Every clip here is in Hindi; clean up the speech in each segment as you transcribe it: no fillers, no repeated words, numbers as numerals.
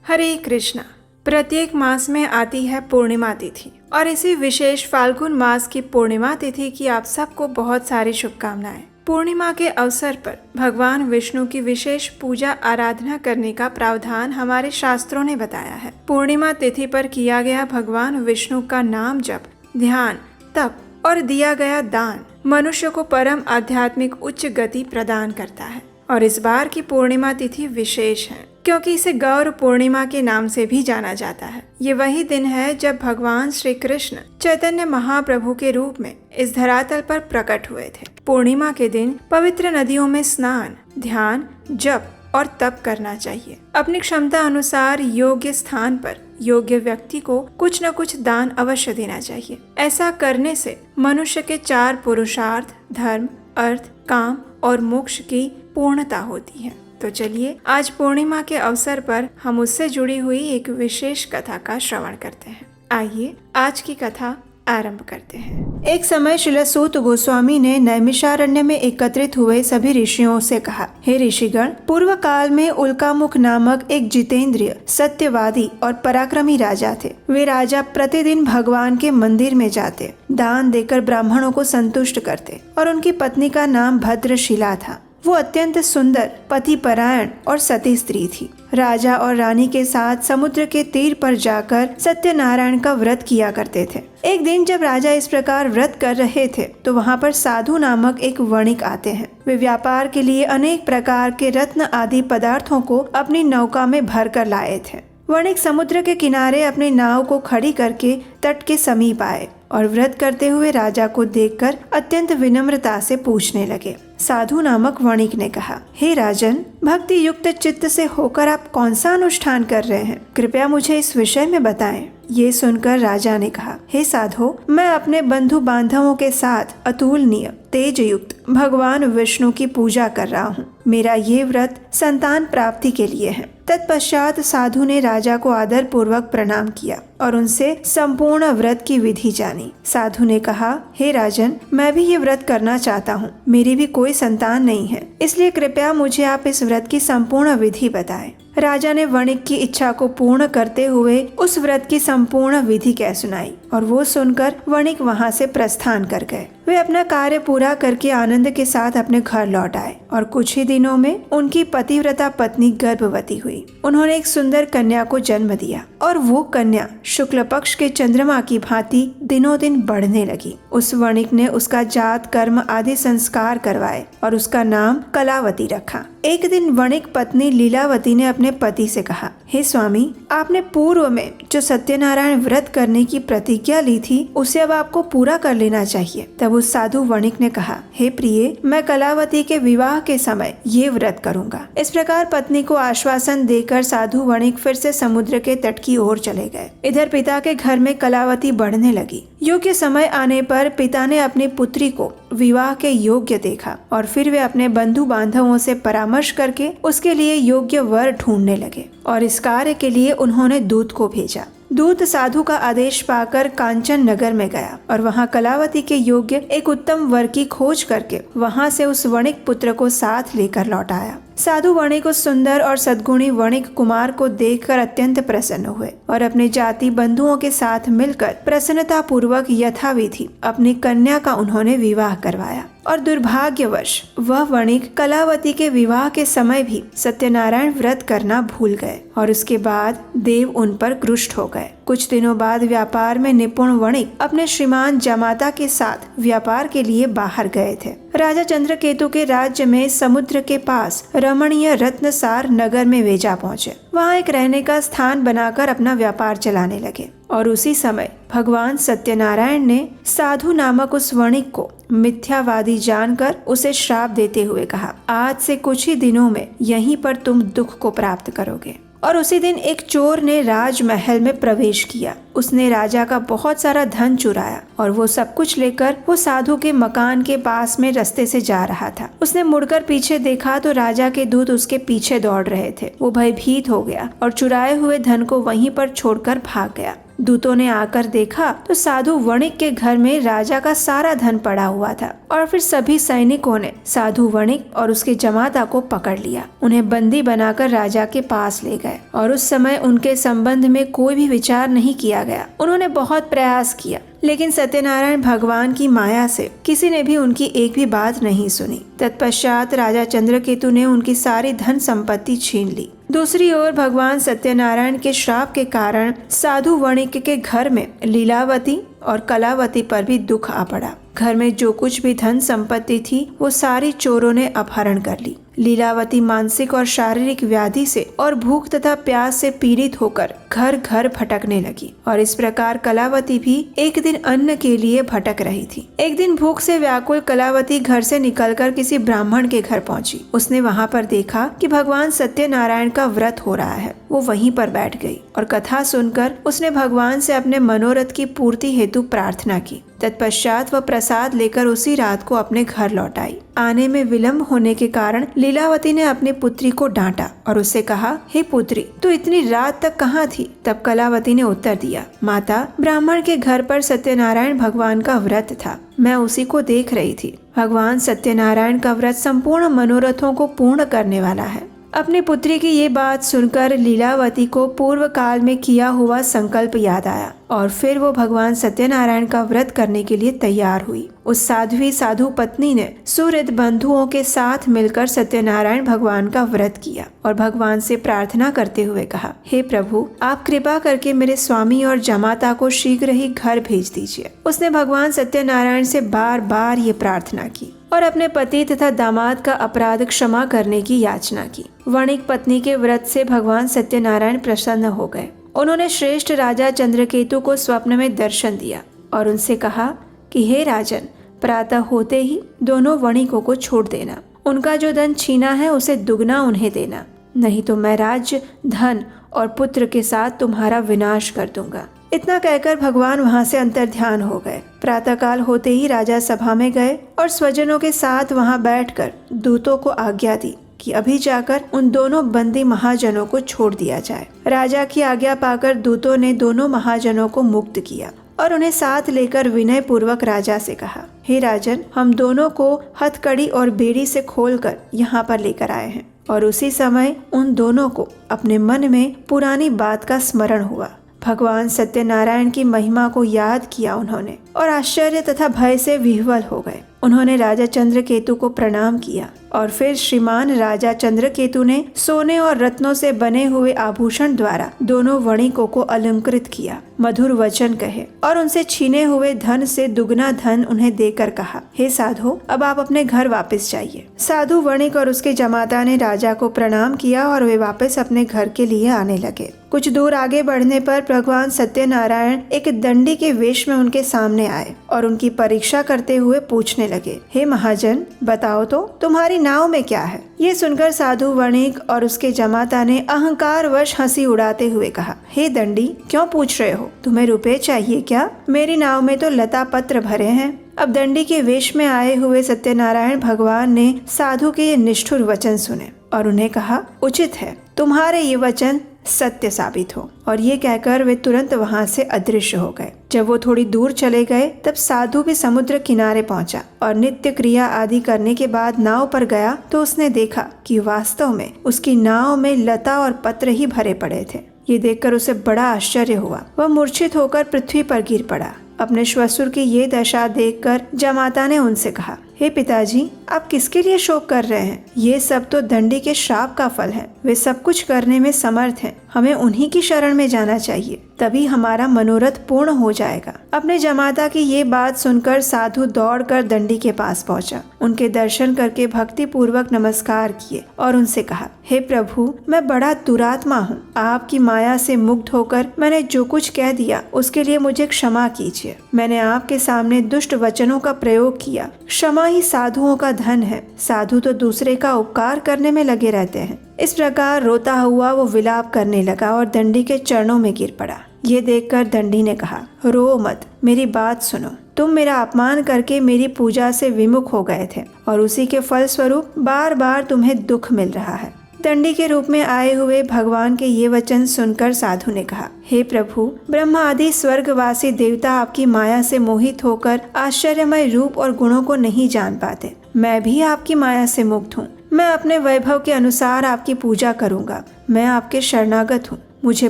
हरे कृष्णा। प्रत्येक मास में आती है पूर्णिमा तिथि और इसी विशेष फाल्गुन मास की पूर्णिमा तिथि की आप सबको बहुत सारी शुभकामनाएं। पूर्णिमा के अवसर पर भगवान विष्णु की विशेष पूजा आराधना करने का प्रावधान हमारे शास्त्रों ने बताया है। पूर्णिमा तिथि पर किया गया भगवान विष्णु का नाम जप, ध्यान, तप और दिया गया दान मनुष्य को परम आध्यात्मिक उच्च गति प्रदान करता है। और इस बार की पूर्णिमा तिथि विशेष है क्योंकि इसे गौर पूर्णिमा के नाम से भी जाना जाता है। ये वही दिन है जब भगवान श्री कृष्ण चैतन्य महाप्रभु के रूप में इस धरातल पर प्रकट हुए थे। पूर्णिमा के दिन पवित्र नदियों में स्नान, ध्यान, जप और तप करना चाहिए। अपनी क्षमता अनुसार योग्य स्थान पर योग्य व्यक्ति को कुछ न कुछ दान अवश्य देना चाहिए। ऐसा करने से मनुष्य के 4 पुरुषार्थ धर्म, अर्थ, काम और मोक्ष की पूर्णता होती है। तो चलिए आज पूर्णिमा के अवसर पर हम उससे जुड़ी हुई एक विशेष कथा का श्रवण करते हैं। आइए आज की कथा आरंभ करते हैं। एक समय श्रील सूत गोस्वामी ने नैमिषारण्य में एकत्रित हुए सभी ऋषियों से कहा, हे ऋषिगण, पूर्व काल में उल्कामुख नामक एक जितेंद्रिय, सत्यवादी और पराक्रमी राजा थे। वे राजा प्रतिदिन भगवान के मंदिर में जाते, दान देकर ब्राह्मणों को संतुष्ट करते और उनकी पत्नी का नाम भद्रशिला था। वो अत्यंत सुंदर, पतिपरायण और सती स्त्री थी। राजा और रानी के साथ समुद्र के तीर पर जाकर सत्यनारायण का व्रत किया करते थे। एक दिन जब राजा इस प्रकार व्रत कर रहे थे तो वहाँ पर साधु नामक एक वणिक आते हैं। वे व्यापार के लिए अनेक प्रकार के रत्न आदि पदार्थों को अपनी नौका में भर कर लाए थे। वणिक समुद्र के किनारे अपनी नाव को खड़ी करके तट के समीप आए और व्रत करते हुए राजा को देखकर अत्यंत विनम्रता से पूछने लगे। साधु नामक वणिक ने कहा, हे राजन, भक्ति युक्त चित्त से होकर आप कौन सा अनुष्ठान कर रहे हैं? कृपया मुझे इस विषय में बताएं। ये सुनकर राजा ने कहा, हे साधो, मैं अपने बंधु बांधवों के साथ अतुलनीय तेज युक्त भगवान विष्णु की पूजा कर रहा हूँ। मेरा ये व्रत संतान प्राप्ति के लिए है। तत्पश्चात साधु ने राजा को आदर पूर्वक प्रणाम किया और उनसे संपूर्ण व्रत की विधि जानी। साधु ने कहा, हे राजन, मैं भी ये व्रत करना चाहता हूँ। मेरी भी कोई संतान नहीं है, इसलिए कृपया मुझे आप इस व्रत की संपूर्ण विधि बताएं। राजा ने वणिक की इच्छा को पूर्ण करते हुए उस व्रत की संपूर्ण विधि कह सुनाई और वो सुनकर वणिक वहाँ से प्रस्थान कर गए। वे अपना कार्य पूरा करके आनंद के साथ अपने घर लौट आए और कुछ ही दिनों में उनकी पतिव्रता पत्नी गर्भवती हुई। उन्होंने एक सुंदर कन्या को जन्म दिया और वो कन्या शुक्ल पक्ष के चंद्रमा की भांति दिनों दिन बढ़ने लगी। उस वणिक ने उसका जात कर्म आदि संस्कार करवाए और उसका नाम कलावती रखा। एक दिन वणिक पत्नी लीलावती ने अपने पति से कहा, हे स्वामी, आपने पूर्व में जो सत्यनारायण व्रत करने की प्रतिज्ञा ली थी उसे अब आपको पूरा कर लेना चाहिए। तब उस साधु वणिक ने कहा, हे प्रिय, मैं कलावती के विवाह के समय ये व्रत करूंगा। इस प्रकार पत्नी को आश्वासन देकर साधु वणिक फिर से समुद्र के तट की ओर चले गए। इधर पिता के घर में कलावती बढ़ने लगी। योग्य समय आने पर पिता ने अपनी पुत्री को विवाह के योग्य देखा और फिर वे अपने बंधु बांधवों से परामर्श करके उसके लिए योग्य वर ढूंढने लगे और इस कार्य के लिए उन्होंने दूत को भेजा। दूत साधु का आदेश पाकर कांचन नगर में गया और वहां कलावती के योग्य एक उत्तम वर की खोज करके वहां से उस वणिक पुत्र को साथ लेकर लौट आया। साधु वणिक उस सुंदर और सद्गुणी वणिक कुमार को देखकर अत्यंत प्रसन्न हुए और अपने जाति बंधुओं के साथ मिलकर प्रसन्नता पूर्वक यथाविधि अपनी कन्या का उन्होंने विवाह करवाया। और दुर्भाग्यवश वह वणिक कलावती के विवाह के समय भी सत्यनारायण व्रत करना भूल गए और उसके बाद देव उन पर क्रुष्ट हो गए। कुछ दिनों बाद व्यापार में निपुण वणिक अपने श्रीमान जमाता के साथ व्यापार के लिए बाहर गए थे। राजा चंद्रकेतु के राज्य में समुद्र के पास रमणीय रत्नसार नगर में वे जा पहुँचे। वहाँ एक रहने का स्थान बनाकर अपना व्यापार चलाने लगे और उसी समय भगवान सत्यनारायण ने साधु नामक उस वणिक को मिथ्यावादी जानकर उसे श्राप देते हुए कहा, आज से कुछ ही दिनों में यहीं पर तुम दुख को प्राप्त करोगे। और उसी दिन एक चोर ने राजमहल में प्रवेश किया। उसने राजा का बहुत सारा धन चुराया और वो सब कुछ लेकर वो साधु के मकान के पास में रास्ते से जा रहा था। उसने मुड़कर पीछे देखा तो राजा के दूत उसके पीछे दौड़ रहे थे। वो भयभीत हो गया और चुराए हुए धन को वहीं पर छोड़कर भाग गया। दूतों ने आकर देखा तो साधु वणिक के घर में राजा का सारा धन पड़ा हुआ था। और फिर सभी सैनिकों ने साधु वणिक और उसके जमाता को पकड़ लिया, उन्हें बंदी बनाकर राजा के पास ले गए। और उस समय उनके संबंध में कोई भी विचार नहीं किया गया। उन्होंने बहुत प्रयास किया, लेकिन सत्यनारायण भगवान की माया से किसी ने भी उनकी एक भी बात नहीं सुनी। तत्पश्चात राजा चंद्रकेतु ने उनकी सारी धन संपत्ति छीन ली। दूसरी ओर भगवान सत्यनारायण के श्राप के कारण साधु वणिक के घर में लीलावती और कलावती पर भी दुख आ पड़ा। घर में जो कुछ भी धन संपत्ति थी वो सारी चोरों ने अपहरण कर ली। लीलावती मानसिक और शारीरिक व्याधि से और भूख तथा प्यास से पीड़ित होकर घर घर भटकने लगी। और इस प्रकार कलावती भी एक दिन अन्न के लिए भटक रही थी। एक दिन भूख से व्याकुल कलावती घर से निकलकर किसी ब्राह्मण के घर पहुंची। उसने वहां पर देखा कि भगवान सत्यनारायण का व्रत हो रहा है। वो वहीं पर बैठ गई और कथा सुनकर उसने भगवान से अपने मनोरथ की पूर्ति हेतु प्रार्थना की। तत्पश्चात वह प्रसाद लेकर उसी रात को अपने घर लौट आई। आने में विलंब होने के कारण लीलावती ने अपनी पुत्री को डांटा और उससे कहा, हे पुत्री, तू इतनी रात तक कहाँ थी? तब कलावती ने उत्तर दिया, माता, ब्राह्मण के घर पर सत्यनारायण भगवान का व्रत था, मैं उसी को देख रही थी। भगवान सत्यनारायण का व्रत संपूर्ण मनोरथों को पूर्ण करने वाला है। अपनी पुत्री की ये बात सुनकर लीलावती को पूर्व काल में किया हुआ संकल्प याद आया और फिर वो भगवान सत्यनारायण का व्रत करने के लिए तैयार हुई। उस साध्वी साधु पत्नी ने सुहृद बंधुओं के साथ मिलकर सत्यनारायण भगवान का व्रत किया और भगवान से प्रार्थना करते हुए कहा, हे प्रभु, आप कृपा करके मेरे स्वामी और जमाता को शीघ्र ही घर भेज दीजिए। उसने भगवान सत्यनारायण से बार बार ये प्रार्थना की और अपने पति तथा दामाद का अपराध क्षमा करने की याचना की। वणिक पत्नी के व्रत से भगवान सत्यनारायण प्रसन्न हो गए। उन्होंने श्रेष्ठ राजा चंद्रकेतु को स्वप्न में दर्शन दिया और उनसे कहा कि हे राजन, प्रातः होते ही दोनों वणिकों को छोड़ देना। उनका जो धन छीना है उसे दुगना उन्हें देना, नहीं तो मैं राज्य, धन और पुत्र के साथ तुम्हारा विनाश कर दूंगा। इतना कहकर भगवान वहां से अंतर्ध्यान हो गए। प्रातःकाल होते ही राजा सभा में गए और स्वजनों के साथ वहां बैठकर दूतों को आज्ञा दी कि अभी जाकर उन दोनों बंदी महाजनों को छोड़ दिया जाए। राजा की आज्ञा पाकर दूतों ने दोनों महाजनों को मुक्त किया और उन्हें साथ लेकर विनय पूर्वक राजा से कहा, हे राजन, हम दोनों को हथकड़ी और बेड़ी से खोलकर यहाँ पर लेकर आए हैं। और उसी समय उन दोनों को अपने मन में पुरानी बात का स्मरण हुआ। भगवान सत्यनारायण की महिमा को याद किया उन्होंने और आश्चर्य तथा भय से विह्वल हो गए। उन्होंने राजा चंद्रकेतु को प्रणाम किया और फिर श्रीमान राजा चंद्रकेतु ने सोने और रत्नों से बने हुए आभूषण द्वारा दोनों वणिकों को अलंकृत किया, मधुर वचन कहे और उनसे छीने हुए धन से दुगना धन उन्हें देकर कहा, हे साधु, अब आप अपने घर वापस जाइए। साधु वणिक और उसके जमाता ने राजा को प्रणाम किया और वे वापस अपने घर के लिए आने लगे। कुछ दूर आगे बढ़ने पर भगवान सत्यनारायण एक दंडी के वेश में उनके सामने आए और उनकी परीक्षा करते हुए पूछने लगे, हे महाजन, बताओ तो तुम्हारी नाव में क्या है? ये सुनकर साधु वणिक और उसके जमाता ने अहंकार वश हंसी उड़ाते हुए कहा, हे दंडी, क्यों पूछ रहे हो? तुम्हें रुपए चाहिए क्या? मेरी नाव में तो लता पत्र भरे हैं। अब दंडी के वेश में आए हुए सत्यनारायण भगवान ने साधु के ये निष्ठुर वचन सुने और उन्हें कहा, उचित है, तुम्हारे ये वचन सत्य साबित हो। और ये कहकर वे तुरंत वहां से अदृश्य हो गए। जब वो थोड़ी दूर चले गए तब साधु भी समुद्र किनारे पहुंचा और नित्य क्रिया आदि करने के बाद नाव पर गया तो उसने देखा कि वास्तव में उसकी नाव में लता और पत्र ही भरे पड़े थे। ये देखकर उसे बड़ा आश्चर्य हुआ। वह मूर्छित होकर पृथ्वी पर गिर पड़ा। अपने श्वशुर की ये दशा देखकर जमाता ने उनसे कहा, हे पिताजी, आप किसके लिए शोक कर रहे हैं? ये सब तो दंडी के श्राप का फल है। वे सब कुछ करने में समर्थ हैं। हमें उन्हीं की शरण में जाना चाहिए, तभी हमारा मनोरथ पूर्ण हो जाएगा। अपने जमाता की ये बात सुनकर साधु दौड़कर दंडी के पास पहुंचा। उनके दर्शन करके भक्ति पूर्वक नमस्कार किए और उनसे कहा, हे प्रभु, मैं बड़ा दुरात्मा हूँ। आपकी माया से मुग्ध होकर मैंने जो कुछ कह दिया उसके लिए मुझे क्षमा कीजिए। मैंने आपके सामने दुष्ट वचनों का प्रयोग किया। क्षमा ही साधुओं का धन है। साधु तो दूसरे का उपकार करने में लगे रहते हैं। इस प्रकार रोता हुआ वो विलाप करने लगा और दंडी के चरणों में गिर पड़ा। ये देखकर दंडी ने कहा, रो मत, मेरी बात सुनो। तुम मेरा अपमान करके मेरी पूजा से विमुख हो गए थे और उसी के फल स्वरूप बार बार तुम्हें दुख मिल रहा है। शिवतंडी के रूप में आए हुए भगवान के ये वचन सुनकर साधु ने कहा, हे प्रभु, ब्रह्मा आदि स्वर्गवासी देवता आपकी माया से मोहित होकर आश्चर्यमय रूप और गुणों को नहीं जान पाते। मैं भी आपकी माया से मुक्त हूँ। मैं अपने वैभव के अनुसार आपकी पूजा करूँगा। मैं आपके शरणागत हूँ। मुझे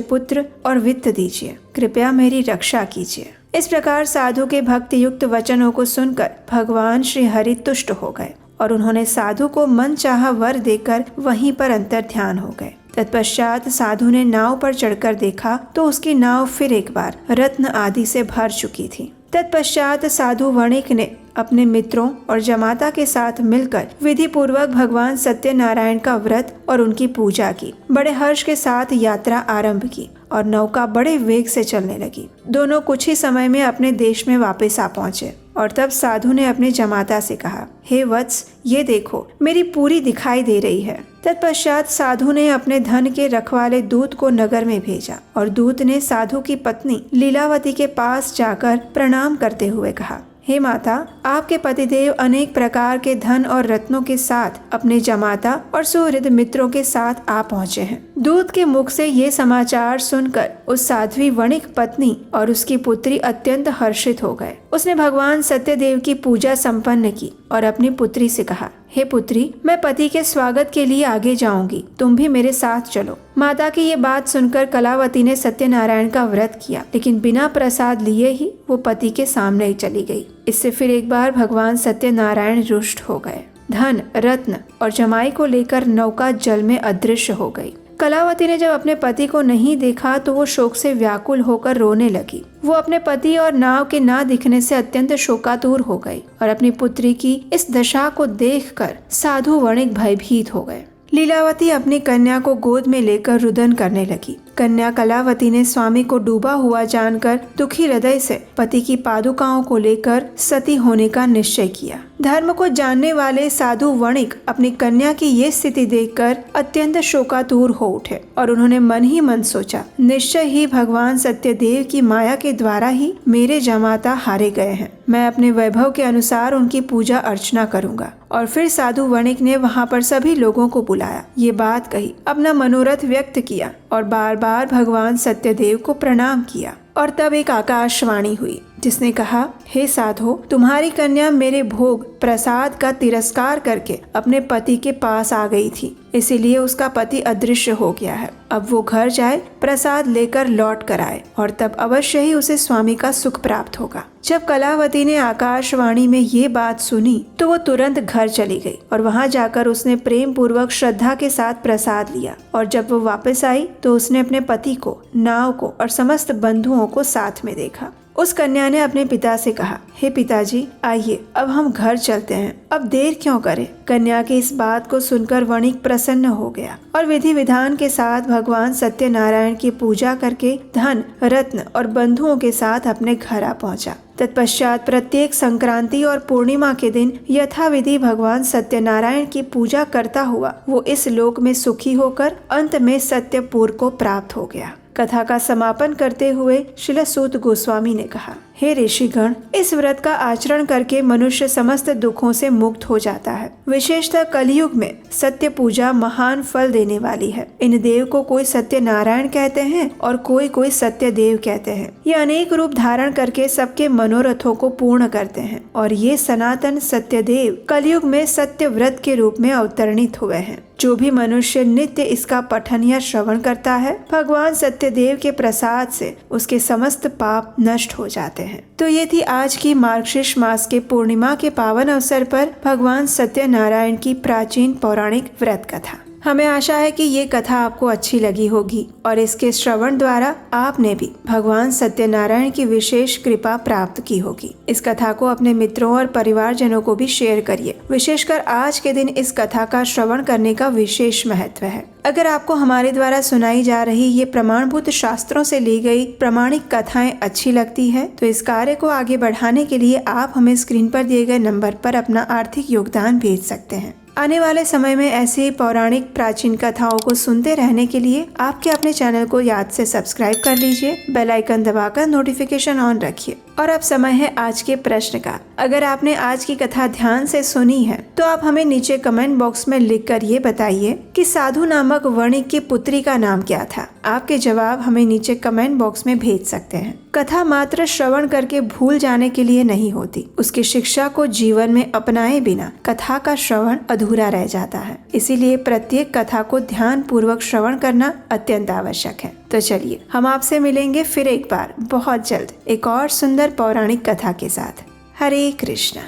पुत्र और वित्त दीजिए। कृपया मेरी रक्षा कीजिए। इस प्रकार साधु के भक्ति युक्त वचनों को सुनकर भगवान श्री हरि तुष्ट हो गए और उन्होंने साधु को मन चाहा वर देकर वहीं पर अंतर ध्यान हो गए। तत्पश्चात साधु ने नाव पर चढ़कर देखा तो उसकी नाव फिर एक बार रत्न आदि से भर चुकी थी। तत्पश्चात साधु वणिक ने अपने मित्रों और जमाता के साथ मिलकर विधि पूर्वक भगवान सत्यनारायण का व्रत और उनकी पूजा की। बड़े हर्ष के साथ यात्रा आरंभ की और नौका बड़े वेग से चलने लगी। दोनों कुछ ही समय में अपने देश में वापस आ पहुंचे और तब साधु ने अपने जमाता से कहा, हे वत्स, ये देखो, मेरी पूरी दिखाई दे रही है। तत्पश्चात साधु ने अपने धन के रखवाले दूत को नगर में भेजा और दूत ने साधु की पत्नी लीलावती के पास जाकर प्रणाम करते हुए कहा, हे माता, आपके पतिदेव अनेक प्रकार के धन और रत्नों के साथ अपने जमाता और सुहृद मित्रों के साथ आ पहुँचे हैं। दूत के मुख से ये समाचार सुनकर उस साध्वी वणिक पत्नी और उसकी पुत्री अत्यंत हर्षित हो गए। उसने भगवान सत्यदेव की पूजा संपन्न की और अपनी पुत्री से कहा, हे पुत्री, मैं पति के स्वागत के लिए आगे जाऊंगी, तुम भी मेरे साथ चलो। माता की ये बात सुनकर कलावती ने सत्यनारायण का व्रत किया, लेकिन बिना प्रसाद लिए ही वो पति के सामने ही चली गई। इससे फिर एक बार भगवान सत्यनारायण रुष्ट हो गए। धन, रत्न और जमाई को लेकर नौका जल में अदृश्य हो गई। कलावती ने जब अपने पति को नहीं देखा तो वो शोक से व्याकुल होकर रोने लगी। वो अपने पति और नाव के ना दिखने से अत्यंत शोकातुर हो गई और अपनी पुत्री की इस दशा को देखकर साधु वणिक भयभीत हो गए। लीलावती अपनी कन्या को गोद में लेकर रुदन करने लगी। कन्या कलावती ने स्वामी को डूबा हुआ जानकर दुखी हृदय से पति की पादुकाओं को लेकर सती होने का निश्चय किया। धर्म को जानने वाले साधु वणिक अपनी कन्या की ये स्थिति देखकर अत्यंत शोकातुर हो उठे और उन्होंने मन ही मन सोचा, निश्चय ही भगवान सत्यदेव की माया के द्वारा ही मेरे जमाता हारे गए हैं। मैं अपने वैभव के अनुसार उनकी पूजा अर्चना करूंगा। और फिर साधु वणिक ने वहाँ पर सभी लोगों को बुलाया, ये बात कही, अपना मनोरथ व्यक्त किया और बार बार भगवान सत्यदेव को प्रणाम किया। और तब एक आकाशवाणी हुई जिसने कहा, हे साधो, तुम्हारी कन्या मेरे भोग प्रसाद का तिरस्कार करके अपने पति के पास आ गई थी, इसीलिए उसका पति अदृश्य हो गया है। अब वो घर जाए, प्रसाद लेकर लौट कर आए और तब अवश्य ही उसे स्वामी का सुख प्राप्त होगा। जब कलावती ने आकाशवाणी में ये बात सुनी तो वो तुरंत घर चली गई और वहाँ जाकर उसने प्रेम पूर्वक श्रद्धा के साथ प्रसाद लिया। और जब वो वापस आई तो उसने अपने पति को, नाव को और समस्त बंधुओं को साथ में देखा। उस कन्या ने अपने पिता से कहा, हे पिताजी, आइए अब हम घर चलते हैं, अब देर क्यों करें। कन्या की इस बात को सुनकर वणिक प्रसन्न हो गया और विधि विधान के साथ भगवान सत्यनारायण की पूजा करके धन, रत्न और बंधुओं के साथ अपने घर आ पहुंचा। तत्पश्चात प्रत्येक संक्रांति और पूर्णिमा के दिन यथाविधि भगवान सत्यनारायण की पूजा करता हुआ वो इस लोक में सुखी होकर अंत में सत्यपुर को प्राप्त हो गया। कथा का समापन करते हुए श्रील सूत गोस्वामी ने कहा, हे ऋषिगण, इस व्रत का आचरण करके मनुष्य समस्त दुखों से मुक्त हो जाता है। विशेषतः कलयुग में सत्य पूजा महान फल देने वाली है। इन देव को कोई सत्य नारायण कहते हैं और कोई सत्य देव कहते हैं। ये अनेक रूप धारण करके सबके मनोरथों को पूर्ण करते हैं और ये सनातन सत्य देव कलयुग में सत्य व्रत के रूप में अवतरणित हुए हैं। जो भी मनुष्य नित्य इसका पठन या श्रवण करता है, भगवान सत्यदेव के प्रसाद से उसके समस्त पाप नष्ट हो जाते हैं। तो ये थी आज की मार्गशीर्ष मास के पूर्णिमा के पावन अवसर पर भगवान सत्यनारायण की प्राचीन पौराणिक व्रत कथा। हमें आशा है कि ये कथा आपको अच्छी लगी होगी और इसके श्रवण द्वारा आपने भी भगवान सत्यनारायण की विशेष कृपा प्राप्त की होगी। इस कथा को अपने मित्रों और परिवारजनों को भी शेयर करिए। विशेषकर आज के दिन इस कथा का श्रवण करने का विशेष महत्व है। अगर आपको हमारे द्वारा सुनाई जा रही ये प्रमाणभूत शास्त्रों से ली गई प्रामाणिक कथाएं अच्छी लगती है तो इस कार्य को आगे बढ़ाने के लिए आप हमें स्क्रीन पर दिए गए नंबर पर अपना आर्थिक योगदान भेज सकते हैं। आने वाले समय में ऐसी पौराणिक प्राचीन कथाओं को सुनते रहने के लिए आपके अपने चैनल को याद से सब्सक्राइब कर लीजिए। बेल आइकन दबाकर नोटिफिकेशन ऑन रखिए और अब समय है आज के प्रश्न का। अगर आपने आज की कथा ध्यान से सुनी है तो आप हमें नीचे कमेंट बॉक्स में लिखकर ये बताइए कि साधु नामक वणिक की पुत्री का नाम क्या था। आपके जवाब हमें नीचे कमेंट बॉक्स में भेज सकते हैं। कथा मात्र श्रवण करके भूल जाने के लिए नहीं होती, उसकी शिक्षा को जीवन में अपनाए बिना कथा का श्रवण अधूरा रह जाता है। इसीलिए प्रत्येक कथा को ध्यान पूर्वक श्रवण करना अत्यंत आवश्यक है। तो चलिए हम आपसे मिलेंगे फिर एक बार बहुत जल्द एक और सुंदर पौराणिक कथा के साथ। हरे कृष्णा।